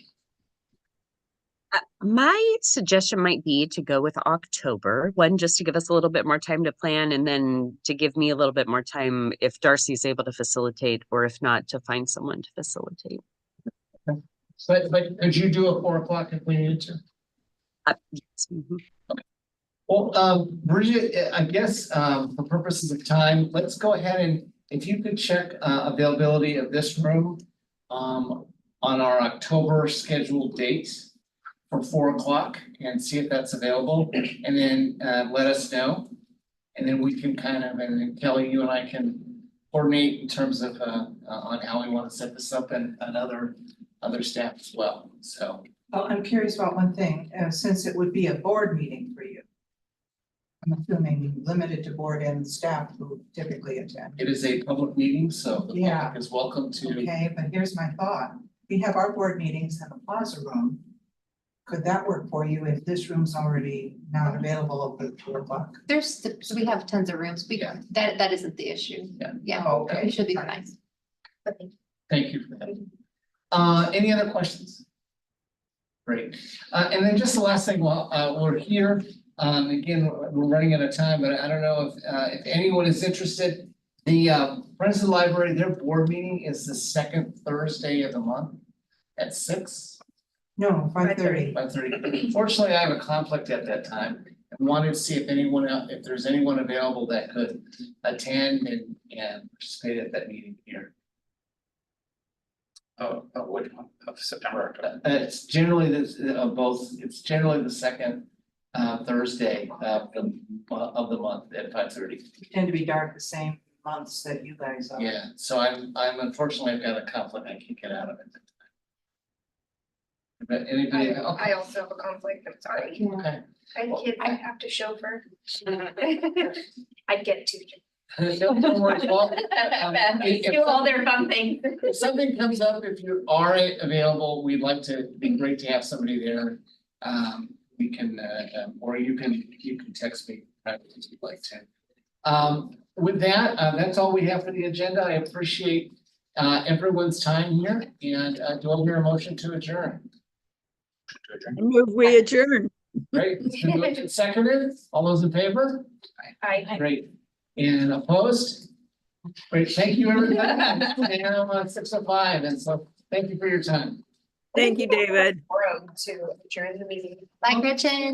My suggestion might be to go with October, one, just to give us a little bit more time to plan, and then to give me a little bit more time if Darcy's able to facilitate, or if not, to find someone to facilitate. But could you do a 4 o'clock if we needed to? Yes. Mhm. Well, Bridget, I guess for purposes of time, let's go ahead and if you could check availability of this room on our October scheduled date for 4 o'clock and see if that's available, and then let us know. And then we can and then Kelly, you and I can coordinate in terms of on how we want to set this up and other staff as well, so. Well, I'm curious about one thing, since it would be a board meeting for you. I'm assuming limited to board and staff who typically attend. It is a public meeting, so the Yeah. public is welcome to. Okay, but here's my thought. We have our board meetings in the plaza room. Could that work for you if this room's already not available at 4 o'clock? So we have tons of rooms. Yeah. That isn't the issue. Yeah. Yeah, Oh, okay. it should be nice. Thank you for that. Any other questions? Great. And then just the last thing, while we're here, again, we're running out of time, but I don't know if anyone is interested. The Friends of the Library, their board meeting is the second Thursday of the month at 6. No, 5:30. 5:30. Fortunately, I have a conflict at that time. I wanted to see if there's anyone available that could attend and participate at that meeting here. which month of September? It's generally it's generally the second Thursday of the month at 5:30. Tend to be dark the same months that you guys are. Yeah, so I'm unfortunately, I've got a conflict, I can't get out of it. But anybody, I also have a conflict, I'm sorry. okay. I have kids I have to chauffeur. I get to. Don't worry, well, Do all their fun things. if something comes up, if you are available, we'd like to, it'd be great to have somebody there. We can, or you can text me privately if you'd like to. With that, that's all we have for the agenda. I appreciate everyone's time here, and do I hear a motion to adjourn? I move we adjourn. Great, it's been moved and seconded. All those in favor? Aye. Great. And opposed? Great, thank you, everybody. Now on 6:05, and so thank you for your time. Thank you, David. Room to adjourn the meeting. Bye, Gretchen.